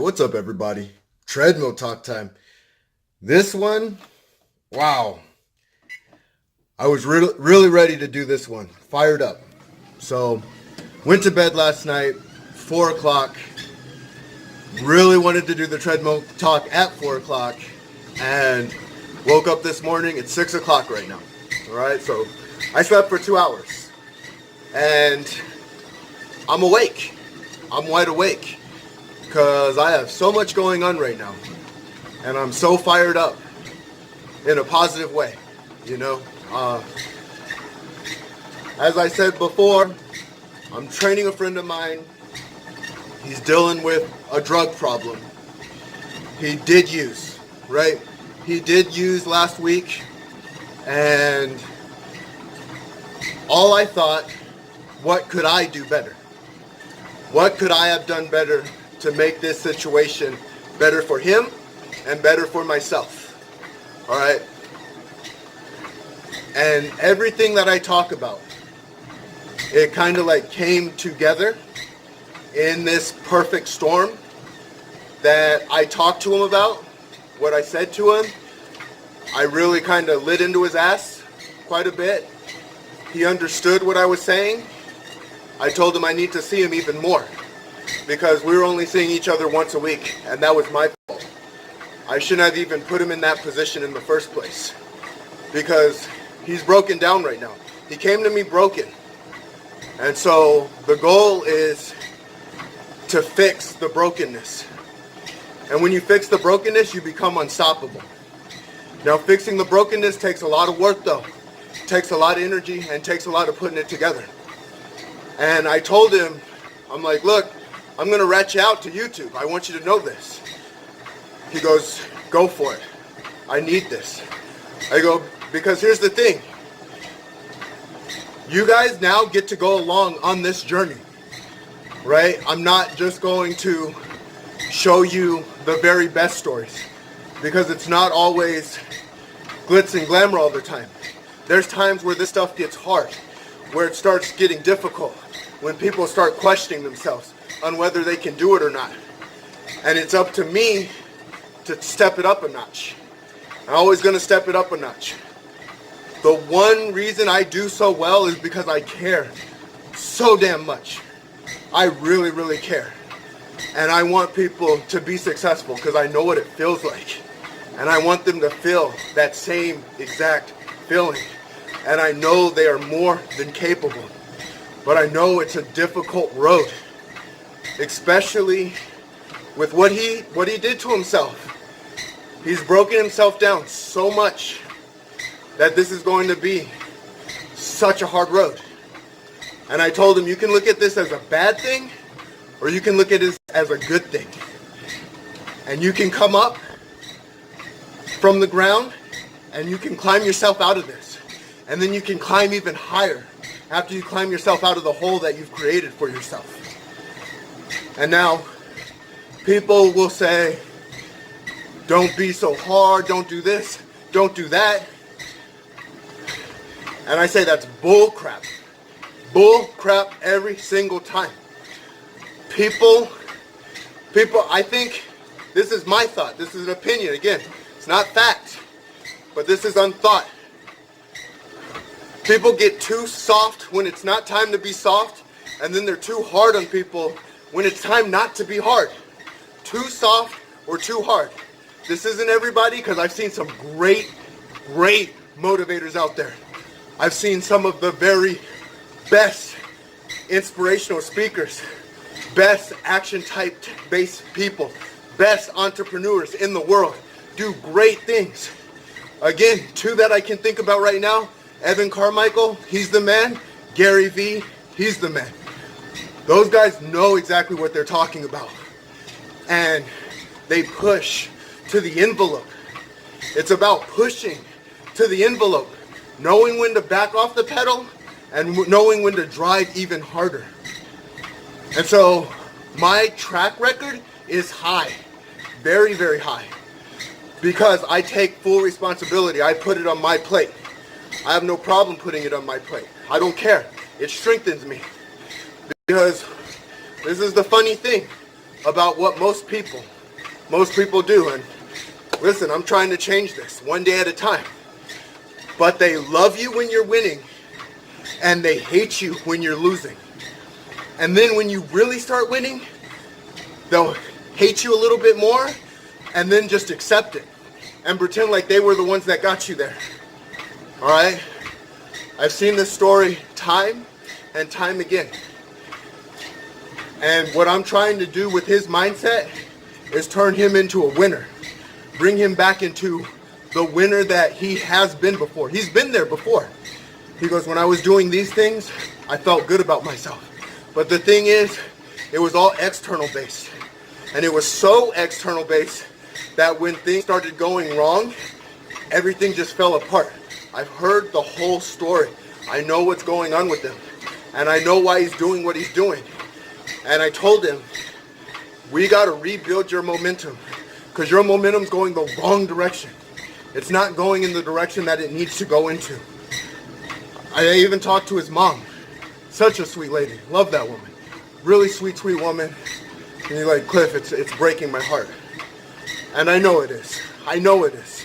what's up, everybody? Treadmill talk time. This one, wow. I was really ready to do this one. Fired up. So, went to bed last night, 4 o'clock. Really wanted to do the treadmill talk at 4 o'clock. And woke up this morning at 6 o'clock right now. Alright, so I slept for 2 hours. And I'm awake. I'm wide awake. Because I have so much going on right now. And I'm so fired up. In a positive way. You know? As I said before, I'm training a friend of mine. He's dealing with a drug problem. He did use, right? He did use last week. And all I thought, what could I do better? What could I have done better to make this situation better for him and better for myself? All right? And everything that I talk about, it kind of like came together in this perfect storm that I talked to him about, what I said to him. I really kind of lit into his ass quite a bit. He understood what I was saying. I told him I need to see him even more because we were only seeing each other once a week, and that was my fault. I shouldn't have even put him in that position in the first place because he's broken down right now. He came to me broken. And so the goal is to fix the brokenness. And when you fix the brokenness, you become unstoppable. Now, fixing the brokenness takes a lot of work, though. It takes a lot of energy and takes a lot of putting it together. And I told him, I'm like, look, I'm going to rat you out to YouTube. I want you to know this. He goes, go for it. I need this. I go, because here's the thing. You guys now get to go along on this journey, right? I'm not just going to show you the very best stories because it's not always glitz and glamour all the time. There's times where this stuff gets hard, where it starts getting difficult, when people start questioning themselves on whether they can do it or not. And it's up to me to step it up a notch. I'm always going to step it up a notch. The one reason I do so well is because I care so damn much. I really, really care. And I want people to be successful because I know what it feels like. And I want them to feel that same exact feeling. And I know they are more than capable. But I know it's a difficult road. Especially with what he did to himself. He's broken himself down so much that this is going to be such a hard road. And I told him, you can look at this as a bad thing, or you can look at it as a good thing. And you can come up from the ground, and you can climb yourself out of this. And then you can climb even higher after you climb yourself out of the hole that you've created for yourself. And now, people will say, don't be so hard, don't do this, don't do that. And I say that's bull crap. Bull crap every single time. People, I think, this is my thought, this is an opinion, again, it's not fact, but this is unthought. People get too soft when it's not time to be soft, and then they're too hard on people when it's time not to be hard. Too soft or too hard. This isn't everybody, because I've seen some great motivators out there. I've seen some of the very best inspirational speakers, best action type based people, best entrepreneurs in the world do great things. Again, two that I can think about right now, Evan Carmichael, he's the man. Gary V, he's the man. Those guys know exactly what they're talking about. And they push to the envelope. It's about pushing to the envelope. Knowing when to back off the pedal and knowing when to drive even harder. And so my track record is high. Very, very high. Because I take full responsibility. I put it on my plate. I have no problem putting it on my plate. I don't care. It strengthens me. Because this is the funny thing about what most people Most people do. And listen, I'm trying to change this one day at a time. But they love you when you're winning, and they hate you when you're losing. And then when you really start winning, they'll hate you a little bit more, and then just accept it and pretend like they were the ones that got you there. All right? I've seen this story time and time again. And what I'm trying to do with his mindset is turn him into a winner. Bring him back into the winner that he has been before. He's been there before. He goes, when I was doing these things, I felt good about myself. But the thing is, it was all external based. And it was so external based that when things started going wrong, everything just fell apart. I've heard the whole story. I know what's going on with him. And I know why he's doing what he's doing. And I told him, we got to rebuild your momentum, because your momentum's going the wrong direction. It's not going in the direction that it needs to go into. I even talked to his mom. Such a sweet lady. Love that woman. Really sweet, sweet woman. And you're like, Cliff, it's breaking my heart. And I know it is. I know it is.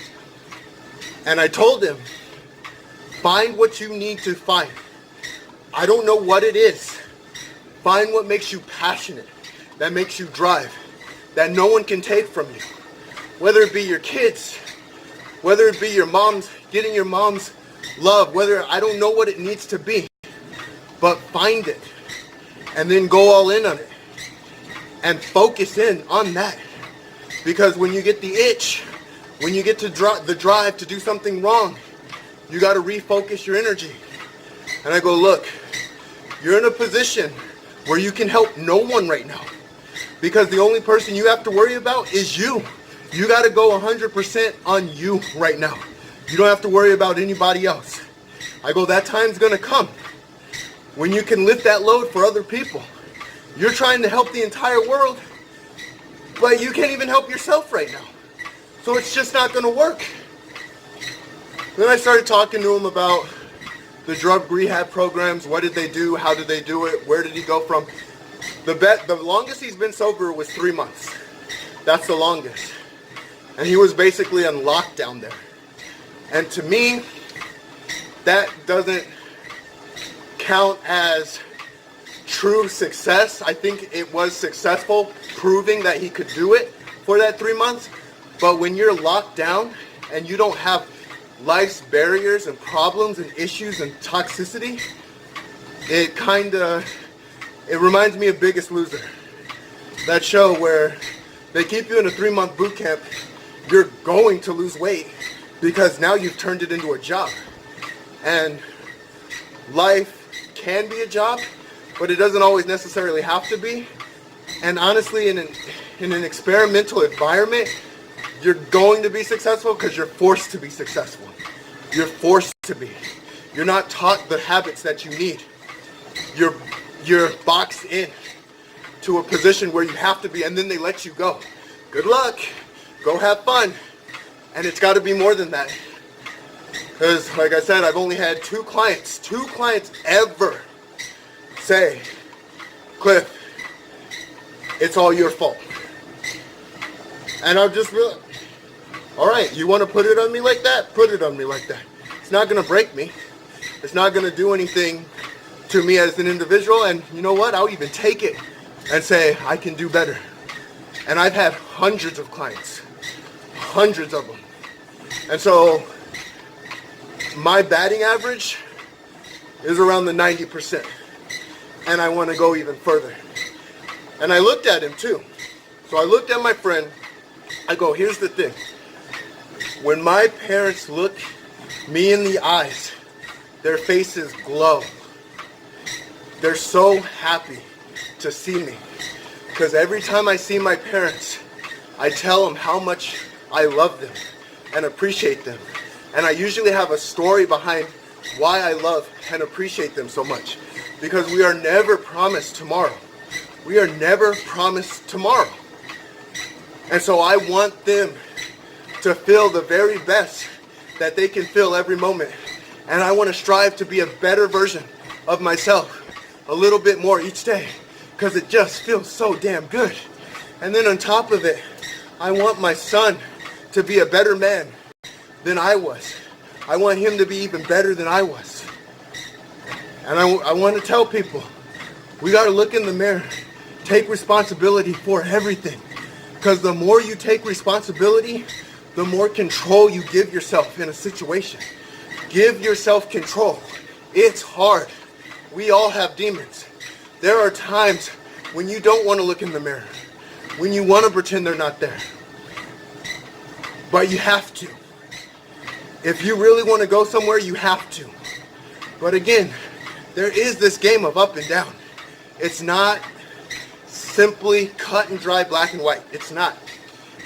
And I told him, find what you need to find. I don't know what it is. Find what makes you passionate, that makes you drive, that no one can take from you. Whether it be your kids, whether it be your mom's, getting your mom's love, I don't know what it needs to be, but find it and then go all in on it and focus in on that. Because when you get the itch, when you get to the drive to do something wrong, you got to refocus your energy. And I go, look, you're in a position where you can help no one right now, because the only person you have to worry about is you. You got to go 100% on you right now. You don't have to worry about anybody else. I go, that time's going to come when you can lift that load for other people. You're trying to help the entire world, but you can't even help yourself right now. So it's just not going to work. Then I started talking to him about the drug rehab programs. What did they do? How did they do it? Where did he go from? The longest he's been sober was 3 months. That's the longest. And he was basically on lockdown there. And to me, that doesn't count as true success. I think it was successful, proving that he could do it for that 3 months. But when you're locked down and you don't have life's barriers and problems and issues and toxicity, it reminds me of Biggest Loser. That show where they keep you in a 3-month boot camp. You're going to lose weight because now you've turned it into a job. And life can be a job, but it doesn't always necessarily have to be. And honestly, in an experimental environment, you're going to be successful because you're forced to be successful. You're forced to be. You're not taught the habits that you need. You're boxed in to a position where you have to be, and then they let you go. Good luck. Go have fun. And it's got to be more than that. Because, like I said, I've only had two clients ever say, Cliff, it's all your fault. And I've just realized, all right, you want to put it on me like that? Put it on me like that. It's not going to break me. It's not going to do anything to me as an individual. And you know what? I'll even take it and say, I can do better. And I've had hundreds of clients. Hundreds of them. And so my batting average is around the 90%. And I want to go even further. And I looked at him too. So I looked at my friend. I go, here's the thing. When my parents look me in the eyes, their faces glow. They're so happy to see me. Because every time I see my parents, I tell them how much I love them and appreciate them. And I usually have a story behind why I love and appreciate them so much. Because we are never promised tomorrow. We are never promised tomorrow. And so I want them to feel the very best that they can feel every moment. And I want to strive to be a better version of myself a little bit more each day, because it just feels so damn good. And then on top of it, I want my son to be a better man than I was. I want him to be even better than I was. And I want to tell people, we got to look in the mirror, take responsibility for everything. Because the more you take responsibility, the more control you give yourself in a situation. Give yourself control. It's hard. We all have demons. There are times when you don't want to look in the mirror, when you want to pretend they're not there. But you have to. If you really want to go somewhere, you have to. But again, there is this game of up and down. It's not simply cut and dry black and white. It's not.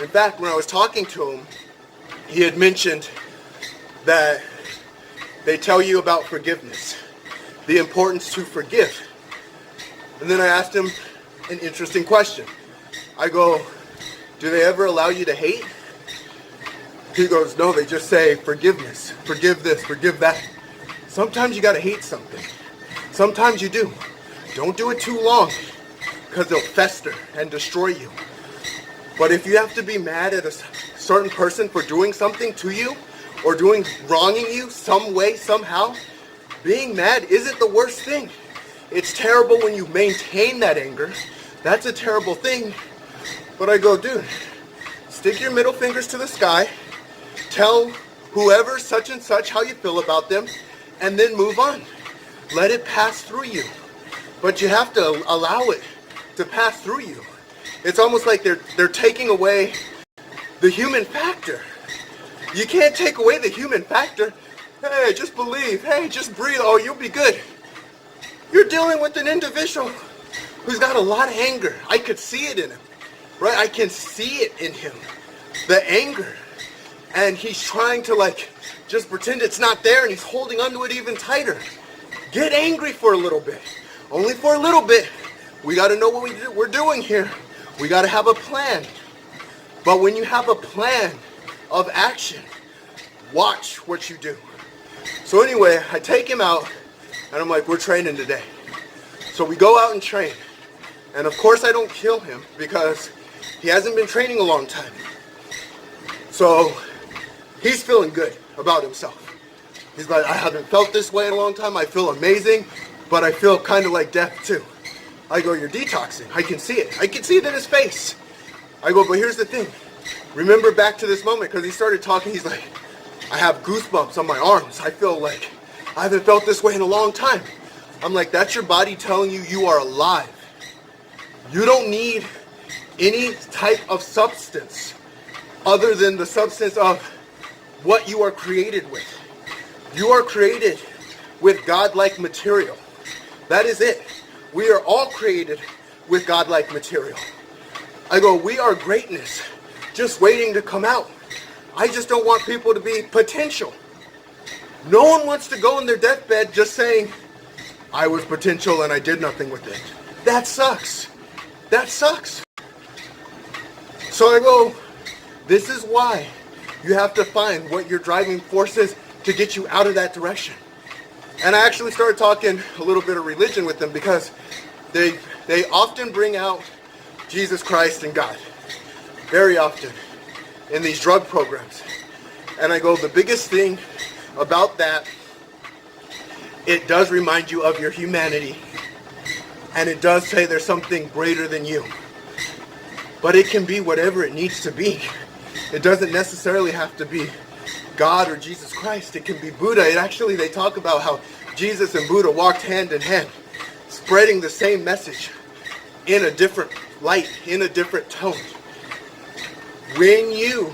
In fact, when I was talking to him, he had mentioned that they tell you about forgiveness, the importance to forgive. And then I asked him an interesting question. I go, do they ever allow you to hate? He goes, no, they just say forgiveness, forgive this, forgive that. Sometimes you gotta hate something. Sometimes you do. Don't do it too long, because they'll fester and destroy you. But if you have to be mad at a certain person for doing something to you, or wronging you some way, somehow, being mad isn't the worst thing. It's terrible when you maintain that anger. That's a terrible thing. But I go, dude, stick your middle fingers to the sky, tell whoever such and such how you feel about them, and then move on. Let it pass through you. But you have to allow it to pass through you. It's almost like they're taking away the human factor. You can't take away the human factor. Hey, just believe. Hey, just breathe. Oh, you'll be good. You're dealing with an individual who's got a lot of anger. I could see it in him, right? I can see it in him, the anger. And he's trying to just pretend it's not there, and he's holding onto it even tighter. Get angry for a little bit. Only for a little bit. We got to know what we're doing here. We got to have a plan. But when you have a plan of action, watch what you do. So anyway, I take him out, and I'm like, we're training today. So we go out and train. And of course I don't kill him, because he hasn't been training a long time. So he's feeling good about himself. He's like, I haven't felt this way in a long time. I feel amazing, but I feel kind of like death too. I go, you're detoxing. I can see it. I can see it in his face. I go, but here's the thing. Remember back to this moment, because he started talking. He's like, I have goosebumps on my arms. I feel like I haven't felt this way in a long time. I'm like, that's your body telling you you are alive. You don't need any type of substance other than the substance of what you are created with. You are created with godlike material. That is it. We are all created with godlike material. I go, we are greatness, just waiting to come out. I just don't want people to be potential. No one wants to go in their deathbed just saying, I was potential and I did nothing with it. That sucks. That sucks. So I go, this is why you have to find what your driving force is to get you out of that direction. And I actually started talking a little bit of religion with them, because they often bring out Jesus Christ and God. Very often in these drug programs. And I go, the biggest thing about that, it does remind you of your humanity. And it does say there's something greater than you. But it can be whatever it needs to be. It doesn't necessarily have to be God or Jesus Christ. It can be Buddha. They talk about how Jesus and Buddha walked hand in hand, spreading the same message in a different light, in a different tone. When you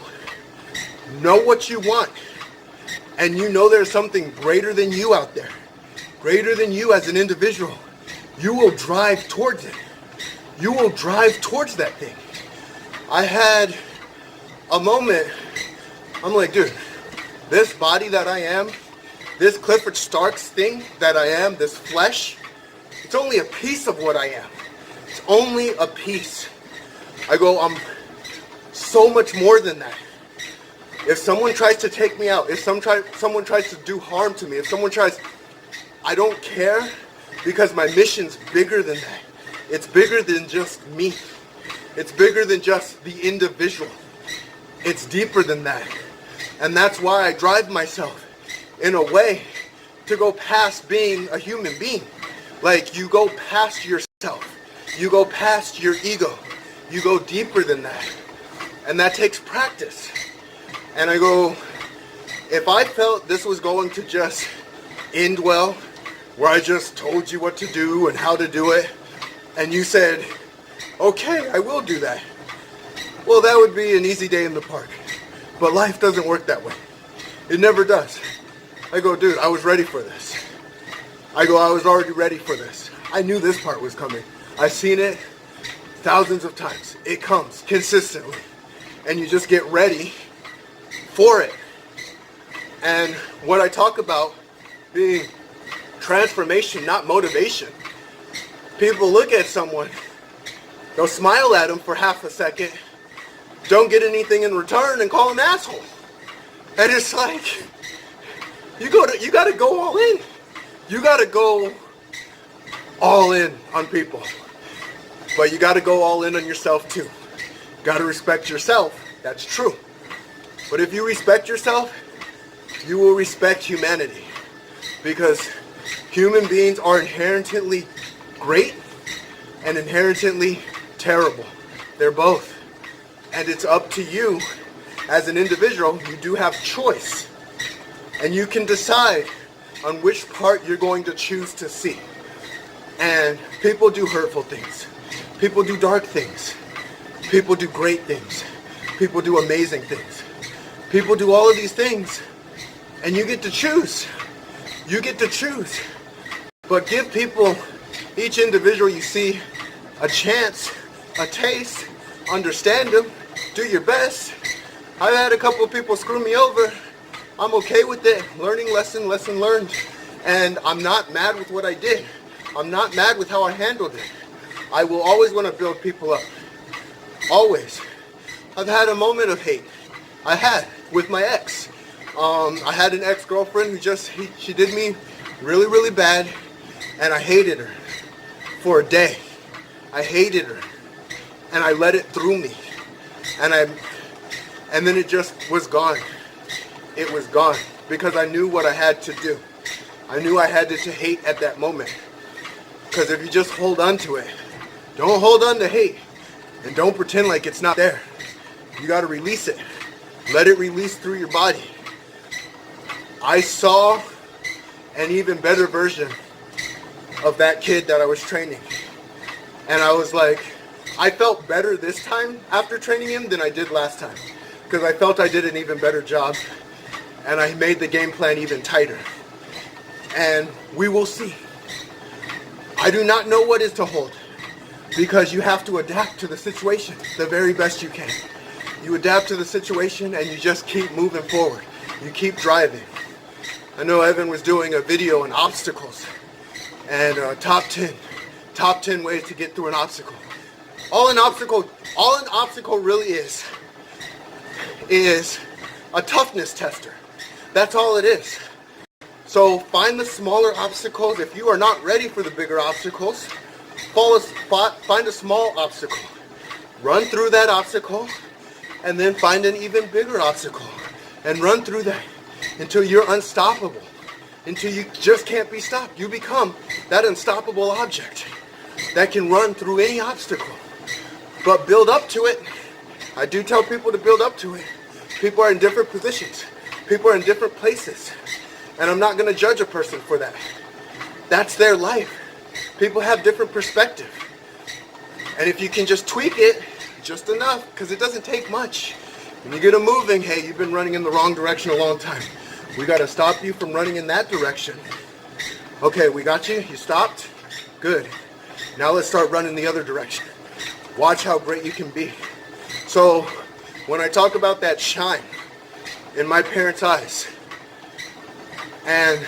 know what you want, and you know there's something greater than you out there, greater than you as an individual, you will drive towards it. You will drive towards that thing. I had a moment, I'm like, dude, this body that I am, this Clifford Starks thing that I am, this flesh, it's only a piece of what I am. It's only a piece. I go, I'm so much more than that. If someone tries to take me out, if someone tries to do harm to me, if someone tries, I don't care, because my mission's bigger than that. It's bigger than just me. It's bigger than just the individual. It's deeper than that. And that's why I drive myself in a way to go past being a human being. Like, you go past yourself. You go past your ego. You go deeper than that. And that takes practice. And I go, if I felt this was going to just end well, where I just told you what to do and how to do it, and you said, okay, I will do that, well, that would be an easy day in the park. But life doesn't work that way. It never does. I go, dude, I was ready for this. I was already ready for this. I knew this part was coming. I've seen it thousands of times. It comes consistently. And you just get ready for it. And what I talk about being transformation, not motivation. People look at someone, they'll smile at them for half a second, don't get anything in return, and call them an asshole. And it's like, you gotta go all in. You gotta go all in on people. But you gotta go all in on yourself too. You gotta respect yourself. That's true. But if you respect yourself, you will respect humanity. Because human beings are inherently great and inherently terrible. They're both. And it's up to you as an individual. You do have choice. And you can decide on which part you're going to choose to see. And people do hurtful things. People do dark things. People do great things. People do amazing things. People do all of these things. And you get to choose. You get to choose. But give people, each individual you see, a chance, a taste, understand them, do your best. I've had a couple of people screw me over. I'm okay with it. Learning lesson learned. And I'm not mad with what I did. I'm not mad with how I handled it. I will always want to build people up. Always. I've had a moment of hate. I had with my ex. I had an ex-girlfriend who she did me really, really bad, and I hated her for a day. I hated her, and I let it through me, and then it just was gone. It was gone because I knew what I had to do. I knew I had to hate at that moment. Because if you just hold on to it, don't hold on to hate, and don't pretend like it's not there. You got to release it. Let it release through your body. I saw an even better version of that kid that I was training. And I was like, I felt better this time after training him than I did last time. Because I felt I did an even better job. And I made the game plan even tighter. And we will see. I do not know what is to hold. Because you have to adapt to the situation the very best you can. You adapt to the situation and you just keep moving forward. You keep driving. I know Evan was doing a video on obstacles and top 10 ways to get through an obstacle. All an obstacle really is a toughness tester. That's all it is. So find the smaller obstacles. If you are not ready for the bigger obstacles, find a small obstacle. Run through that obstacle and then find an even bigger obstacle and run through that until you're unstoppable, until you just can't be stopped. You become that unstoppable object that can run through any obstacle. But build up to it. I do tell people to build up to it. People are in different positions. People are in different places. And I'm not going to judge a person for that. That's their life. People have different perspective. And if you can just tweak it just enough, because it doesn't take much. When you get them moving, hey, you've been running in the wrong direction a long time. We got to stop you from running in that direction. Okay, we got you. You stopped. Good. Now let's start running the other direction. Watch how great you can be. So when I talk about that shine in my parents' eyes and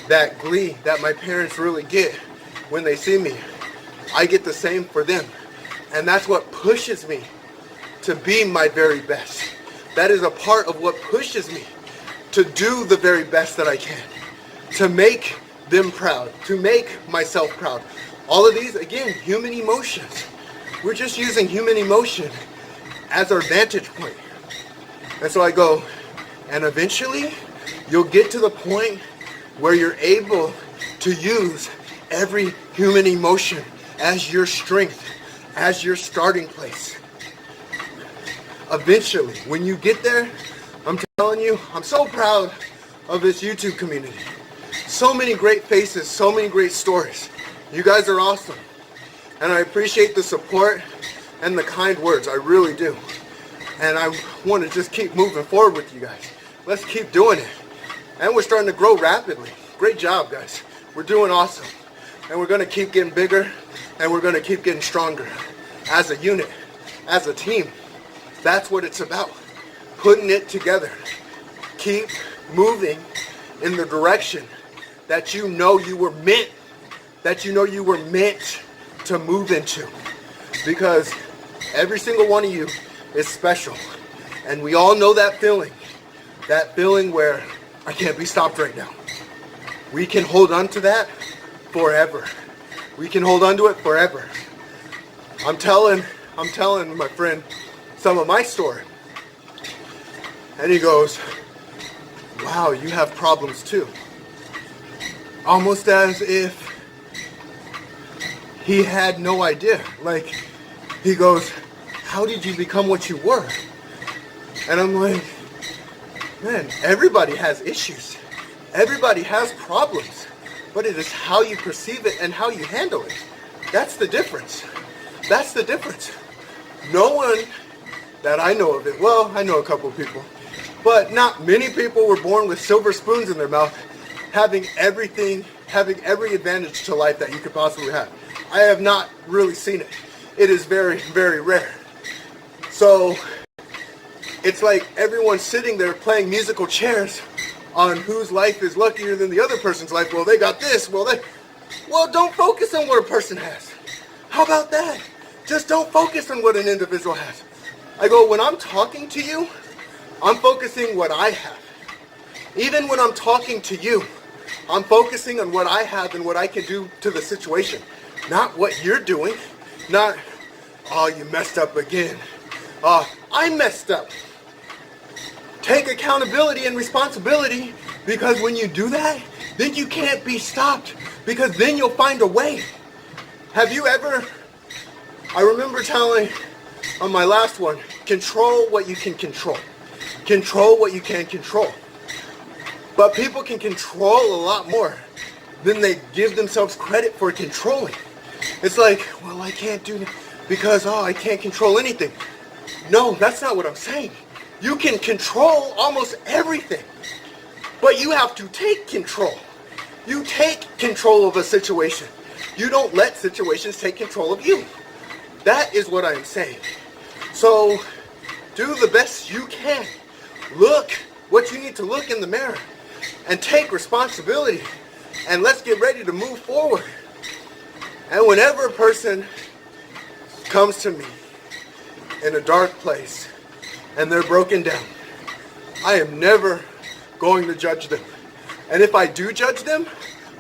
that glee that my parents really get when they see me, I get the same for them. And that's what pushes me to be my very best. That is a part of what pushes me to do the very best that I can, to make them proud, to make myself proud. All of these, again, human emotions. We're just using human emotion as our vantage point. And so I go, and eventually you'll get to the point where you're able to use every human emotion as your strength, as your starting place. Eventually, when you get there, I'm telling you, I'm so proud of this YouTube community. So many great faces, so many great stories. You guys are awesome. And I appreciate the support and the kind words, I really do. And I want to just keep moving forward with you guys. Let's keep doing it. And we're starting to grow rapidly. Great job, guys. We're doing awesome. And we're going to keep getting bigger, and we're going to keep getting stronger as a unit, as a team. That's what it's about. Putting it together. Keep moving in the direction that you know you were meant, to move into. Because every single one of you is special. And we all know that feeling where I can't be stopped right now. We can hold on to that forever. We can hold on to it forever. I'm telling my friend some of my story. And he goes, wow, you have problems too. Almost as if he had no idea. Like, he goes, how did you become what you were? And I'm like, man, everybody has issues. Everybody has problems. But it is how you perceive it and how you handle it. That's the difference. That's the difference. No one that I know of it, well, I know a couple of people, but not many people were born with silver spoons in their mouth, having every advantage to life that you could possibly have. I have not really seen it. It is very, very rare. So it's like everyone's sitting there playing musical chairs on whose life is luckier than the other person's life. Well, they got this. Well, don't focus on what a person has. How about that? Just don't focus on what an individual has. I go, when I'm talking to you, I'm focusing what I have. Even when I'm talking to you, I'm focusing on what I have and what I can do to the situation. Not what you're doing. Not, oh, you messed up again. I messed up. Take accountability and responsibility, because when you do that, then you can't be stopped, because then you'll find a way. Have you ever, I remember telling on my last one, control what you can control. Control what you can control. But people can control a lot more than they give themselves credit for controlling. It's like, well, I can't do that because, I can't control anything. No, that's not what I'm saying. You can control almost everything, but you have to take control. You take control of a situation. You don't let situations take control of you. That is what I'm saying. So do the best you can. Look what you need to look in the mirror and take responsibility, and let's get ready to move forward. And whenever a person comes to me in a dark place and they're broken down, I am never going to judge them. And if I do judge them,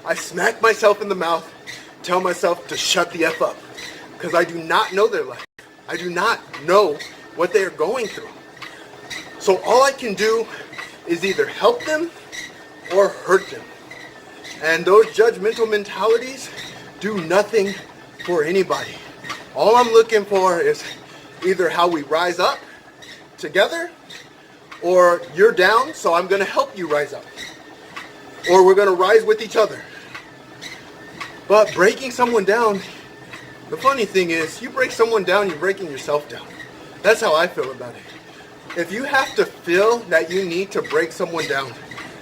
I smack myself in the mouth, tell myself to shut the F up, because I do not know their life. I do not know what they are going through. So all I can do is either help them or hurt them. And those judgmental mentalities do nothing for anybody. All I'm looking for is either how we rise up together, or you're down, so I'm going to help you rise up. Or we're going to rise with each other. But breaking someone down, the funny thing is, you break someone down, you're breaking yourself down. That's how I feel about it. If you have to feel that you need to break someone down,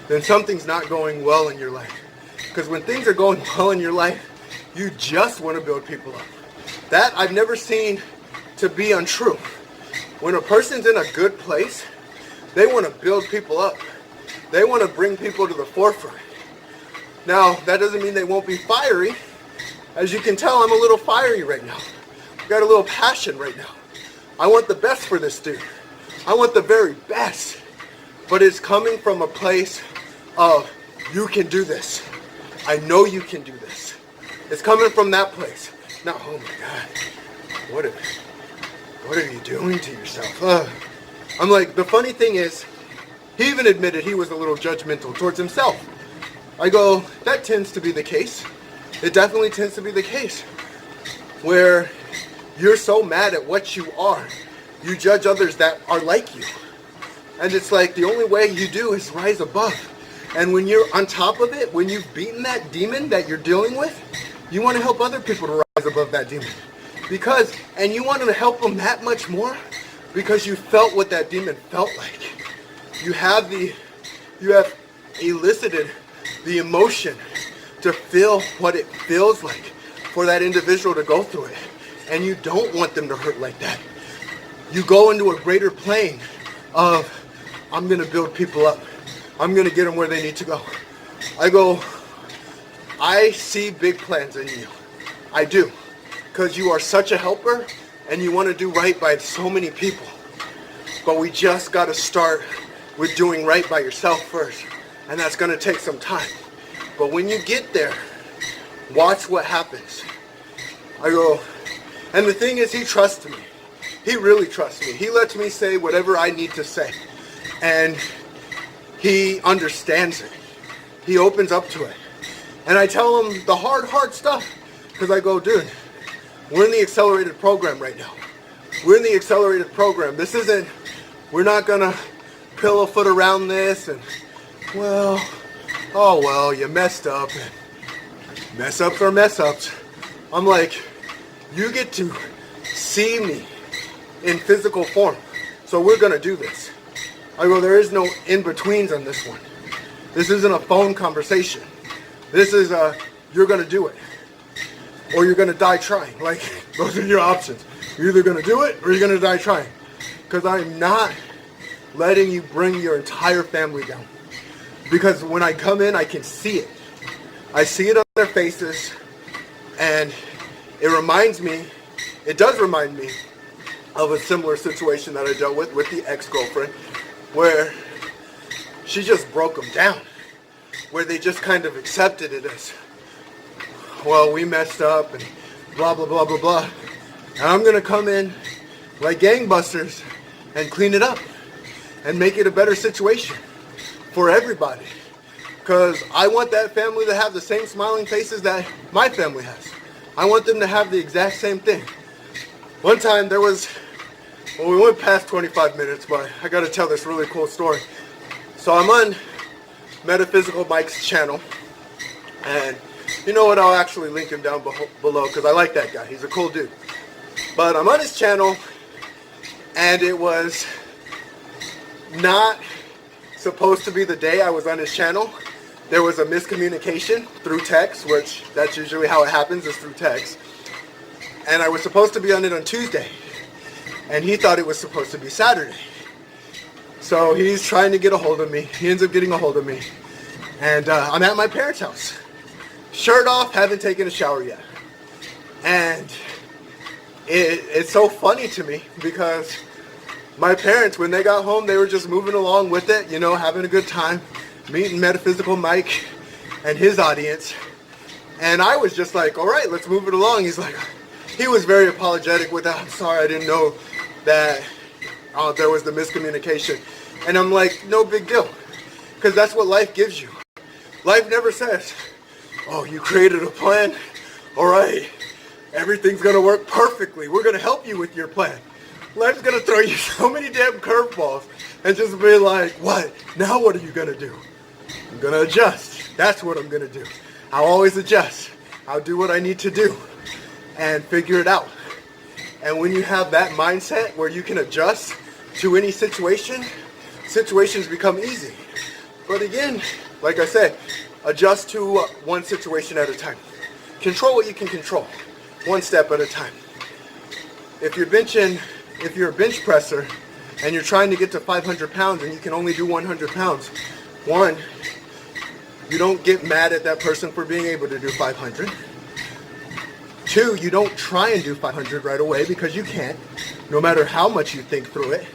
then something's not going well in your life. Because when things are going well in your life, you just want to build people up. That I've never seen to be untrue. When a person's in a good place, they want to build people up. They want to bring people to the forefront. Now, that doesn't mean they won't be fiery. As you can tell, I'm a little fiery right now. I've got a little passion right now. I want the best for this dude. I want the very best. But it's coming from a place of, you can do this. I know you can do this. It's coming from that place. Now, oh my God, what are you doing to yourself? I'm like, the funny thing is, he even admitted he was a little judgmental towards himself. I go, that tends to be the case. It definitely tends to be the case. Where you're so mad at what you are, you judge others that are like you. And it's like, the only way you do is rise above. And when you're on top of it, when you've beaten that demon that you're dealing with, you want to help other people to rise above that demon. And you want to help them that much more because you felt what that demon felt like. You have elicited the emotion to feel what it feels like for that individual to go through it. And you don't want them to hurt like that. You go into a greater plane of, I'm going to build people up. I'm going to get them where they need to go. I see big plans in you. I do. Because you are such a helper and you want to do right by so many people. But we just got to start with doing right by yourself first. And that's going to take some time. But when you get there, watch what happens. And the thing is, he trusts me. He really trusts me. He lets me say whatever I need to say. And he understands it. He opens up to it. And I tell him the hard stuff. Because I go, dude, we're in the accelerated program right now. We're in the accelerated program. This isn't, we're not going to pillow foot around this and, you messed up. And mess ups are mess ups. I'm like, you get to see me in physical form. So we're going to do this. There is no in-betweens on this one. This isn't a phone conversation. This is you're going to do it. Or you're going to die trying. Those are your options. You're either going to do it or you're going to die trying. Because I'm not letting you bring your entire family down. Because when I come in, I can see it. I see it on their faces. And it does remind me of a similar situation that I dealt with the ex-girlfriend, where she just broke them down, where they just kind of accepted it as, we messed up and blah, blah, blah, blah, blah. And I'm going to come in like gangbusters and clean it up and make it a better situation for everybody. Because I want that family to have the same smiling faces that my family has. I want them to have the exact same thing. One time we went past 25 minutes, but I got to tell this really cool story. So I'm on Metaphysical Mike's channel, and you know what, I'll actually link him down below because I like that guy. He's a cool dude. But I'm on his channel, and it was not supposed to be the day I was on his channel. There was a miscommunication through text, which that's usually how it happens, is through text. And I was supposed to be on it on Tuesday. And he thought it was supposed to be Saturday. So he's trying to get a hold of me. He ends up getting a hold of me. And I'm at my parents' house. Shirt off, haven't taken a shower yet. And it's so funny to me because my parents, when they got home, they were just moving along with it, having a good time, meeting Metaphysical Mike and his audience. And I was just like, all right, let's move it along. He was very apologetic with that. I'm sorry, I didn't know that there was the miscommunication. And I'm like, no big deal. Because that's what life gives you. Life never says, oh, you created a plan. All right, everything's going to work perfectly. We're going to help you with your plan. Life's going to throw you so many damn curveballs and just be like, what? Now what are you going to do? I'm going to adjust. That's what I'm going to do. I'll always adjust. I'll do what I need to do and figure it out. And when you have that mindset where you can adjust to any situation, situations become easy. But again, like I said, adjust to one situation at a time. Control what you can control, one step at a time. If you're a bench presser and you're trying to get to 500 pounds and you can only do 100 pounds, one, you don't get mad at that person for being able to do 500. Two, you don't try and do 500 right away because you can't, no matter how much you think through it.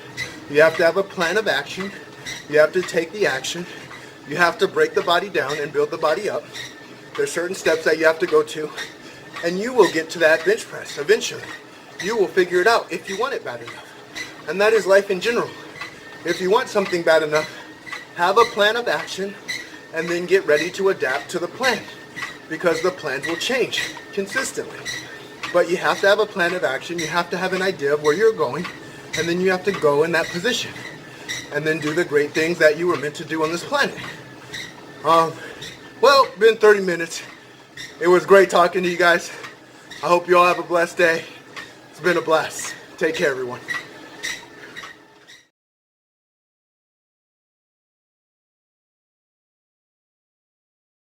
You have to have a plan of action. You have to take the action. You have to break the body down and build the body up. There's certain steps that you have to go to, and you will get to that bench press eventually. You will figure it out if you want it bad enough. And that is life in general. if you want something bad enough, have a plan of action and then get ready to adapt to the plan, because the plans will change consistently. But you have to have a plan of action, you have to have an idea of where you're going, and then you have to go in that position and then do the great things that you were meant to do on this planet. Well, been 30 minutes. It was great talking to you guys. I hope you all have a blessed day. It's been a blast. Take care, everyone.